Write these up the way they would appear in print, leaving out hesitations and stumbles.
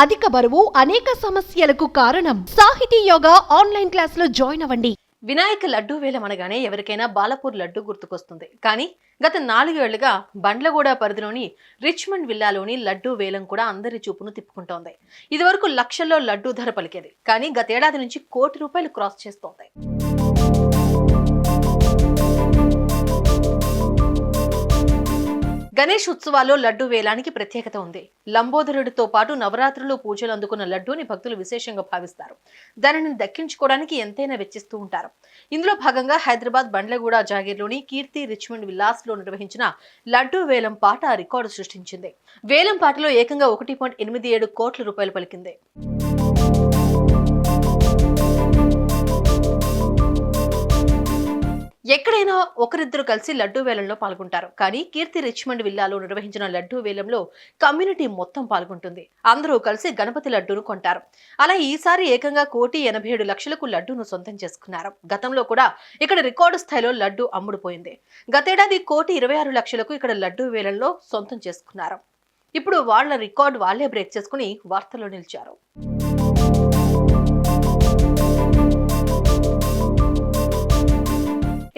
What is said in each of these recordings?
అధిక బరువు అనేక సమస్యలకు కారణం సాహితీ యోగా ఆన్లైన్ క్లాసులో జాయిన్ అవ్వండి. వినాయక లడ్డూ వేలం అనగానే ఎవరికైనా బాలపూర్ లడ్డు గుర్తుకొస్తుంది. కానీ గత 4 ఏళ్లుగా బండ్లగూడ పరిధిలోని రిచ్మండ్ విల్లాలోని లడ్డూ వేలం కూడా అందరి చూపును తిప్పుకుంటోంది. ఇదివరకు లక్షల్లో లడ్డూ ధర పలికేది, కానీ గతేడాది నుంచి ₹1 కోటి క్రాస్ చేస్తోంది. గణేష్ ఉత్సవాల్లో లడ్డూ వేలానికి ప్రత్యేకత ఉంది. లంబోదరుడితో పాటు నవరాత్రులు పూజలు అందుకున్న లడ్డూని భక్తులు విశేషంగా భావిస్తారు. దానిని దక్కించుకోవడానికి ఎంతైనా వెచ్చిస్తూ ఉంటారు. ఇందులో భాగంగా హైదరాబాద్ బండ్లగూడ జాగీర్లోని కీర్తి రిచ్మండ్ విల్లాస్ లో నిర్వహించిన లడ్డూ వేలం పాట రికార్డు సృష్టించింది. వేలం పాటలో ఏకంగా ₹1.87 కోట్ల పలికింది. ఎక్కడైనా ఒకరిద్దరు కలిసి లడ్డూ వేలంలో పాల్గొంటారు. కానీ కీర్తి రిచ్మండ్ విల్లాలో నిర్వహించిన లడ్డూ వేలంలో కమ్యూనిటీ మొత్తం పాల్గొంటుంది. అందరూ కలిసి గణపతి లడ్డూను కొంటారు. అలా ఈసారి ఏకంగా ₹1,87,00,000కు లడ్డూను సొంతం చేసుకున్నారు. గతంలో కూడా ఇక్కడ రికార్డు స్థాయిలో లడ్డూ అమ్ముడుపోయింది. గతేడాది ₹1,26,00,000కు ఇక్కడ లడ్డూ వేలంలో సొంతం చేసుకున్నారు. ఇప్పుడు వాళ్ల రికార్డు వాళ్లే బ్రేక్ చేసుకుని వార్తల్లో నిలిచారు.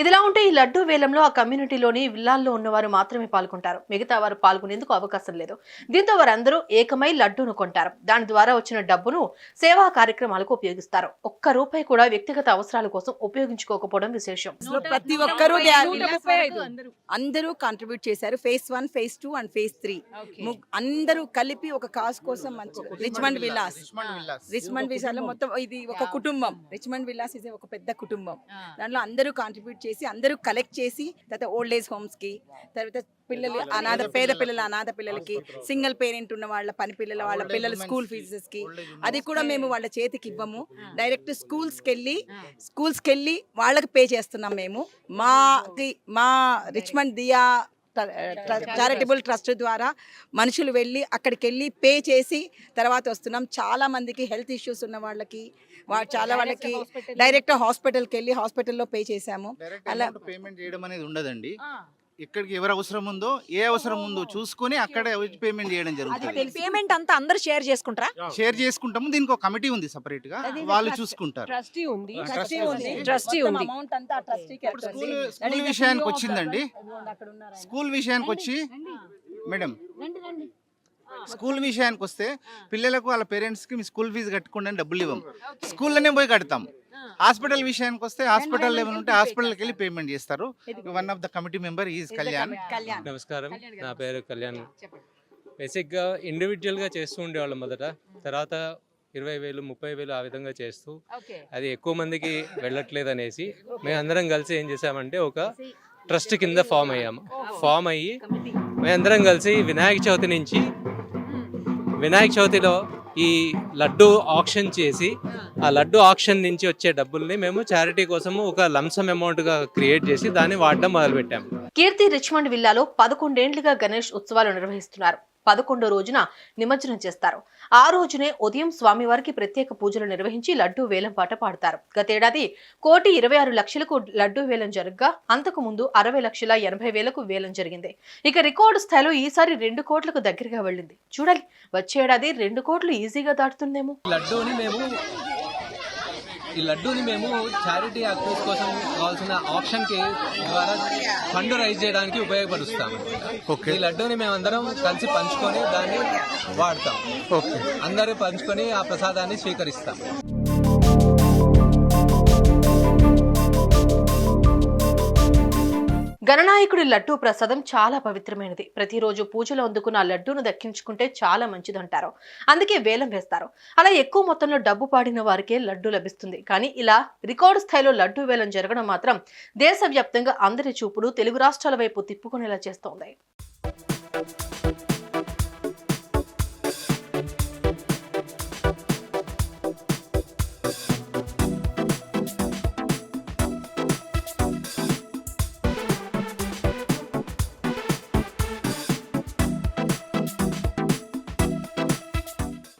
ఇదిలా ఉంటే ఈ లడ్డూ వేలంలో ఆ కమ్యూనిటీలోని విల్లాల్లో ఉన్నవారు మాత్రమే పాల్గొంటారు. మిగతా వారు పాల్గొనేందుకు అవకాశం లేదు. దీంతో వారందరూ ఏకమై లడ్డూను కొంటారు. దాని ద్వారా వచ్చిన డబ్బును సేవా కార్యక్రమాలకు ఉపయోగిస్తారు. ₹1 కూడా వ్యక్తిగత అవసరాల కోసం ఉపయోగించుకోకపోవడం విశేషం. ప్రతి ఒక్కరూ అందరూ కాంట్రిబ్యూట్ చేశారు. ఫేజ్ 1, ఫేజ్ 2 అండ్ ఫేజ్ 3 అందరూ కలిపి ఒక కాజ్ కోసం రిచ్మండ్ విల్లాస్ లో మొత్తం ఇది ఒక కుటుంబం. రిచ్మండ్ విల్లాస్ ఇది ఒక పెద్ద కుటుంబం. దాంట్లో అందరూ కాంట్రిబ్యూట్ చేసి అందరూ కలెక్ట్ చేసి తర్వాత ఓల్డ్ ఏజ్ హోమ్స్ కి, తర్వాత పిల్లలు పేద పిల్లలకి, సింగిల్ పేరెంట్ ఉన్న వాళ్ళ వాళ్ళ పిల్లల స్కూల్ ఫీజెస్ కి, అది కూడా మేము వాళ్ళ చేతికి ఇవ్వము. డైరెక్ట్ స్కూల్స్ కెళ్ళి వాళ్ళకి పే చేస్తున్నాం. మేము మా రిచ్మండ్ దియా చారిటబుల్ ట్రస్ట్ ద్వారా మనుషులు వెళ్ళి అక్కడికి వెళ్ళి పే చేసి తర్వాత వస్తున్నాం. చాలా మందికి హెల్త్ ఇష్యూస్ ఉన్న వాళ్ళకి చాలా వాళ్ళకి డైరెక్ట్ హాస్పిటల్కి వెళ్ళి హాస్పిటల్లో పే చేసాము. అలా పేమెంట్ చేయడం అనేది ఉండదండి. ఎక్కడికి ఎవరు అవసరం ఉందో ఏ అవసరం ఉందో చూసుకొని అక్కడే పేమెంట్ చేయడం జరుగుతుంది. పేమెంట్ అంతా అందరూ షేర్ చేసుకుంటాము. దీనికి ఒక కమిటీ ఉంది సెపరేట్ గా, వాళ్ళు చూసుకుంటారు. స్కూల్ విషయానికి వచ్చిందండి. స్కూల్ విషయానికి వచ్చి మేడం స్కూల్ విషయానికి వస్తే పిల్లలకు వాళ్ళ పేరెంట్స్ కి మీ స్కూల్ ఫీజు కట్టుకుండా డబ్బులు ఇవ్వం, స్కూల్లోనే పోయి కడతాం. హాస్పిటల్ విషయానికి వస్తే హాస్పిటల్ ఏమైనా ఉంటే హాస్పిటల్కి వెళ్ళి పేమెంట్ చేస్తారు. One of the committee member is Kalyan. నమస్కారం, నా పేరు కళ్యాణ్. బేసిక్గా ఇండివిజువల్గా చేస్తూ ఉండేవాళ్ళం మొదట. తర్వాత 20,000, 30,000 ఆ విధంగా చేస్తూ అది ఎక్కువ మందికి వెళ్ళట్లేదు అనేసి మేమందరం కలిసి ఏం చేసామంటే ఒక ట్రస్ట్ కింద ఫామ్ అయ్యి మేమందరం కలిసి వినాయక చవితిలో ఈ లడ్డు ఆక్షన్ చేసి ఆ లడ్డు ఆక్షన్ నుంచి వచ్చే డబ్బుల్ని మేము చారిటీ కోసము ఒక లంసమ్ అమౌంట్ గా క్రియేట్ చేసి దాన్ని వాడడం మొదలుపెట్టాము. కీర్తి రిచ్మండ్ విల్లాలో 11 ఏళ్లుగా గణేష్ ఉత్సవాలు నిర్వహిస్తున్నారు. 11వ రోజున నిమజ్జనం చేస్తారు. ఆ రోజునే ఉదయం స్వామివారికి ప్రత్యేక పూజలు నిర్వహించి లడ్డూ వేలం పాట పాడతారు. గతేడాది ₹1,26,00,000కు లడ్డూ వేలం జరగగా అంతకు ముందు ₹60,80,000కు వేలం జరిగింది. ఇక రికార్డు స్థాయిలో ఈసారి ₹2 కోట్లకు దగ్గరగా వెళ్ళింది. చూడాలి, వచ్చే ఏడాది ₹2 కోట్లు ఈజీగా దాటుతుందేమో. ఈ లడ్డూని మేము చారిటీ యాక్టివిటీస్ కోసం కావాల్సిన ఆప్షన్ కి ద్వారా ఫండ్ రైజ్ చేయడానికి ఉపయోగపరుస్తాము. ఈ లడ్డూని మేము అందరం కలిసి పంచుకొని దాన్ని వాడతాం. అందరూ పంచుకొని ఆ ప్రసాదాన్ని స్వీకరిస్తాం. గణనాయకుడి లడ్డూ ప్రసాదం చాలా పవిత్రమైనది. ప్రతిరోజు పూజలో అందుకున్న లడ్డూను దక్కించుకుంటే చాలా మంచిదంటారు. అందుకే వేలం వేస్తారు. అలా ఎక్కువ మొత్తంలో డబ్బు పాడిన వారికే లడ్డూ లభిస్తుంది. కానీ ఇలా రికార్డు స్థాయిలో లడ్డూ వేలం జరగడం మాత్రం దేశవ్యాప్తంగా అందరి చూపుడు తెలుగు రాష్ట్రాల వైపు తిప్పుకునేలా చేస్తోంది.